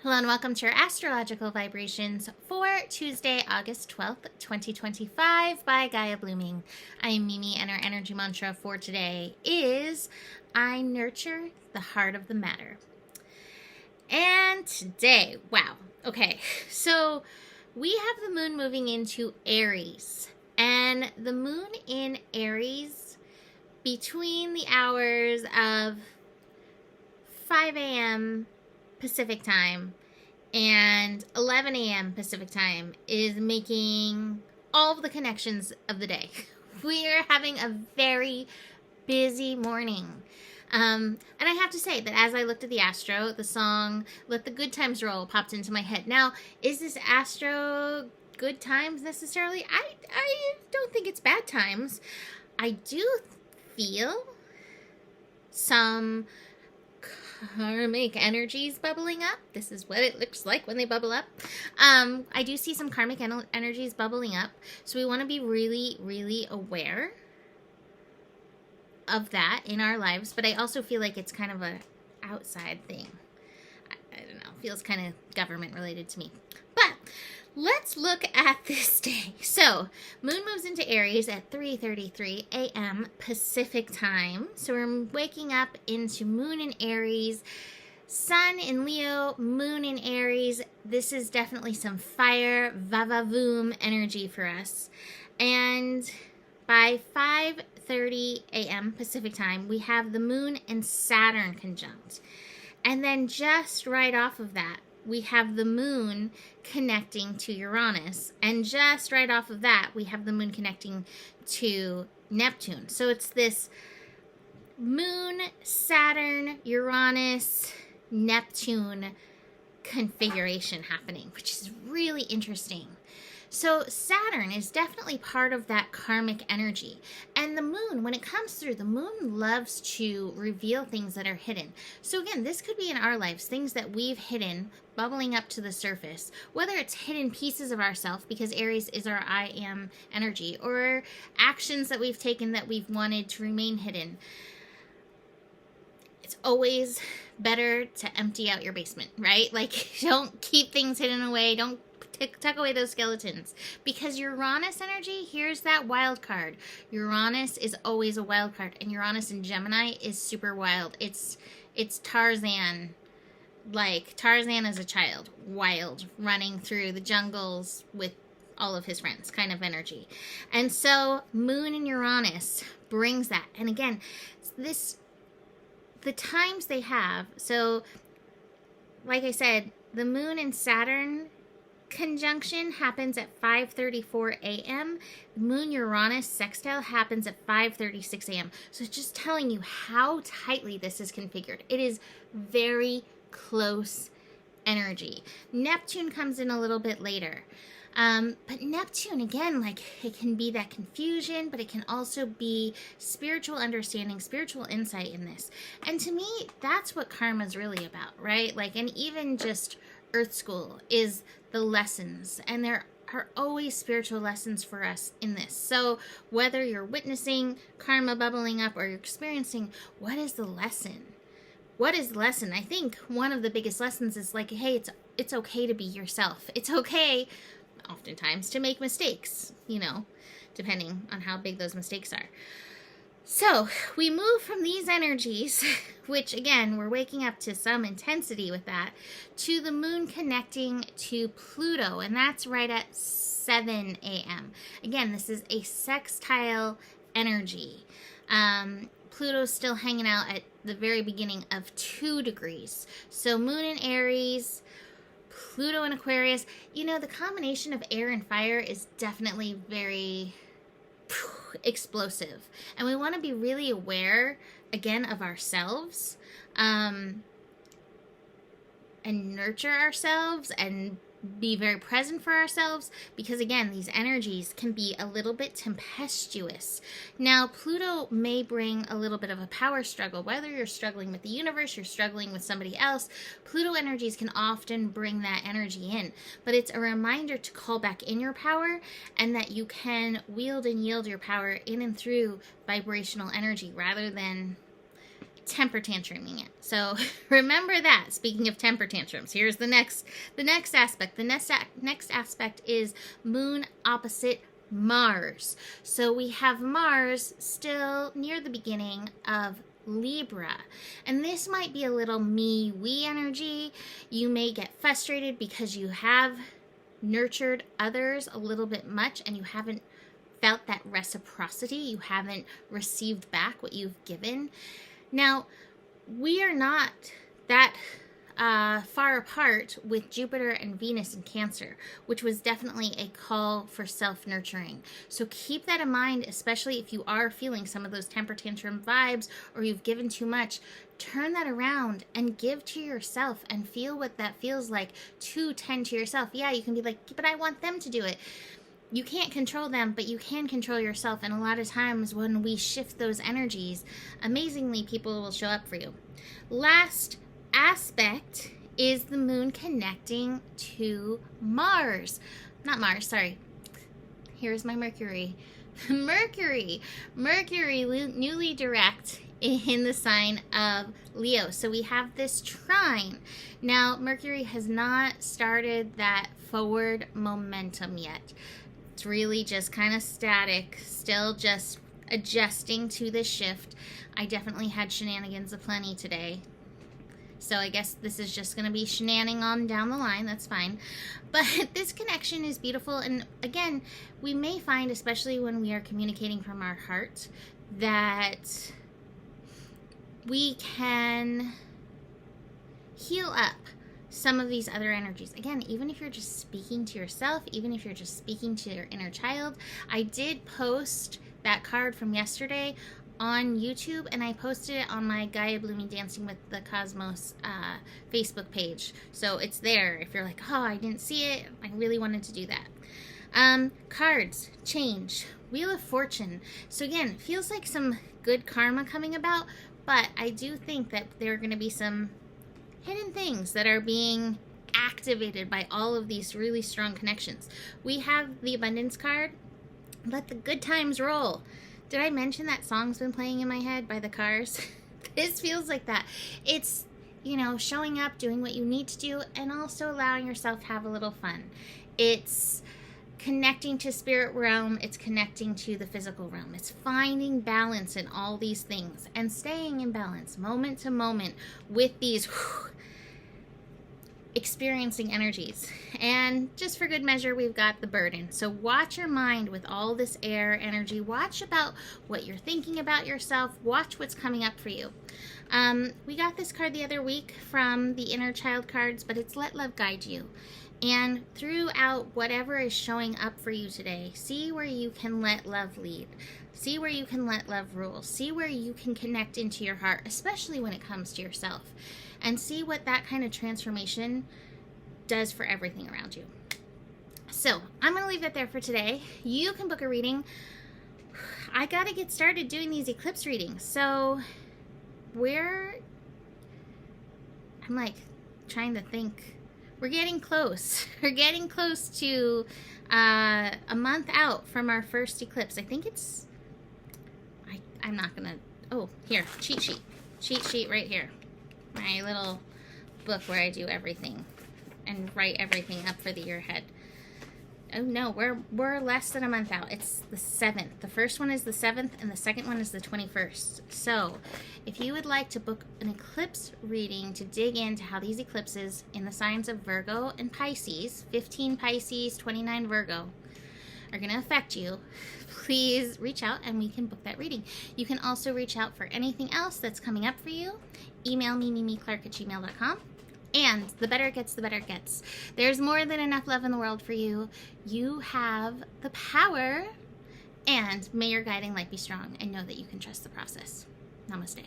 Hello and welcome to your astrological vibrations for Tuesday, August 12th, 2025 by Gaia Blooming. I am Mimi and our energy mantra for today is I nurture the heart of the matter. And today, wow. Okay, so we have the moon moving into Aries, and the moon in Aries between the hours of 5 a.m. Pacific time and 11 a.m. Pacific time is making all of the connections of the day. We are having a very busy morning. And I have to say that as I looked at the astro, the song Let the Good Times Roll popped into my head. Now, is this astro good times necessarily? I don't think it's bad times. I do feel some karmic energies bubbling up. This is what it looks like when they bubble up. I do see some karmic energies bubbling up. So we want to be really, really aware of that in our lives. But I also feel like it's kind of a outside thing. I don't know. Feels kind of government related to me. But let's look at this day. So, moon moves into Aries at 3:33 a.m. Pacific time. So we're waking up into moon in Aries, sun in Leo, moon in Aries. This is definitely some fire, va-va-voom energy for us. And by 5:30 a.m. Pacific time, we have the moon and Saturn conjunct. And then just right off of that, we have the moon connecting to Uranus. And just right off of that, we have the moon connecting to Neptune. So it's this moon, Saturn, Uranus, Neptune configuration happening, which is really interesting. So Saturn is definitely part of that karmic energy. And the moon, when it comes through, the moon loves to reveal things that are hidden. So again, this could be in our lives, things that we've hidden bubbling up to the surface, whether it's hidden pieces of ourselves, because Aries is our I am energy, or actions that we've taken that we've wanted to remain hidden. It's always better to empty out your basement, right? Like, don't keep things hidden away. Don't tuck away those skeletons, because Uranus energy, here's that wild card. Uranus is always a wild card, and Uranus in Gemini is super wild. It's Tarzan, like Tarzan as a child, wild, running through the jungles with all of his friends kind of energy. And so moon and Uranus brings that. And again, the times they have, so like I said, the moon and Saturn conjunction happens at 5:34 a.m. Moon Uranus sextile happens at 5:36 a.m. So it's just telling you how tightly this is configured. It is very close energy. Neptune comes in a little bit later. But Neptune, again, like, it can be that confusion, but it can also be spiritual understanding, spiritual insight in this. And to me, that's what karma is really about, right? Like, and even just Earth School is the lessons, and there are always spiritual lessons for us in this. So whether you're witnessing karma bubbling up or you're experiencing, what is the lesson? What is the lesson? I think one of the biggest lessons is like, hey, it's okay to be yourself. It's okay, oftentimes, to make mistakes, you know, depending on how big those mistakes are. So we move from these energies, which again, we're waking up to some intensity with that, to the moon connecting to Pluto, and that's right at 7 a.m. Again, this is a sextile energy. Pluto's still hanging out at the very beginning of 2 degrees. So moon in Aries, Pluto in Aquarius. You know, the combination of air and fire is definitely very explosive, and we want to be really aware again of ourselves, and nurture ourselves and be very present for ourselves, because again, these energies can be a little bit tempestuous. Now, Pluto may bring a little bit of a power struggle, whether you're struggling with the universe, you're struggling with somebody else. Pluto energies can often bring that energy in, but it's a reminder to call back in your power, and that you can wield and yield your power in and through vibrational energy rather than temper tantruming it. So remember that. Speaking of temper tantrums, here's the next aspect. The next aspect is moon opposite Mars. So we have Mars still near the beginning of Libra, and this might be a little me-we energy. You may get frustrated because you have nurtured others a little bit much and you haven't felt that reciprocity. You haven't received back what you've given. Now, we are not that far apart with Jupiter and Venus in Cancer, which was definitely a call for self-nurturing. So keep that in mind, especially if you are feeling some of those temper tantrum vibes or you've given too much. Turn that around and give to yourself and feel what that feels like to tend to yourself. Yeah, you can be like, but I want them to do it. You can't control them, but you can control yourself. And a lot of times when we shift those energies, amazingly, people will show up for you. Last aspect is the moon connecting to Mars. Not Mars, sorry. Here's my Mercury. Mercury newly direct in the sign of Leo. So we have this trine. Now, Mercury has not started that forward momentum yet. It's really just kind of static, still just adjusting to the shift. I definitely had shenanigans aplenty today. So I guess this is just going to be shenanigans on down the line. That's fine. But this connection is beautiful. And again, we may find, especially when we are communicating from our heart, that we can heal up some of these other energies. Again, even if you're just speaking to yourself, even if you're just speaking to your inner child. I did post that card from yesterday on YouTube, and I posted it on my Gaia Blooming Dancing with the Cosmos Facebook page. So it's there if you're like, oh, I didn't see it. I really wanted to do that. Cards, change, Wheel of Fortune. So again, it feels like some good karma coming about, but I do think that there are going to be some hidden things that are being activated by all of these really strong connections. We have the Abundance card. Let the good times roll. Did I mention that song's been playing in my head by the Cars? This feels like that. It's, showing up, doing what you need to do, and also allowing yourself to have a little fun. It's connecting to spirit realm. It's connecting to the physical realm. It's finding balance in all these things and staying in balance moment to moment with these experiencing energies. And just for good measure, we've got the burden. So watch your mind with all this air energy. Watch about what you're thinking about yourself. Watch what's coming up for you. We got this card the other week from the Inner Child cards, but it's Let Love Guide You. And throughout whatever is showing up for you today, see where you can let love lead. See where you can let love rule. See where you can connect into your heart, especially when it comes to yourself. And see what that kind of transformation does for everything around you. So I'm going to leave it there for today. You can book a reading. I got to get started doing these eclipse readings. So I'm like trying to think. We're getting close. We're getting close to a month out from our first eclipse. I think it's, I'm not going to, oh, here, cheat sheet. Cheat sheet right here. My little book where I do everything and write everything up for the year ahead. Oh no, we're less than a month out. It's the 7th. The first one is the 7th and the second one is the 21st. So if you would like to book an eclipse reading to dig into how these eclipses in the signs of Virgo and Pisces, 15 Pisces, 29 Virgo, are going to affect you, please reach out and we can book that reading. You can also reach out for anything else that's coming up for you. Email me, mimiclark@gmail.com. And the better it gets, the better it gets. There's more than enough love in the world for you. You have the power. And may your guiding light be strong, and know that you can trust the process. Namaste.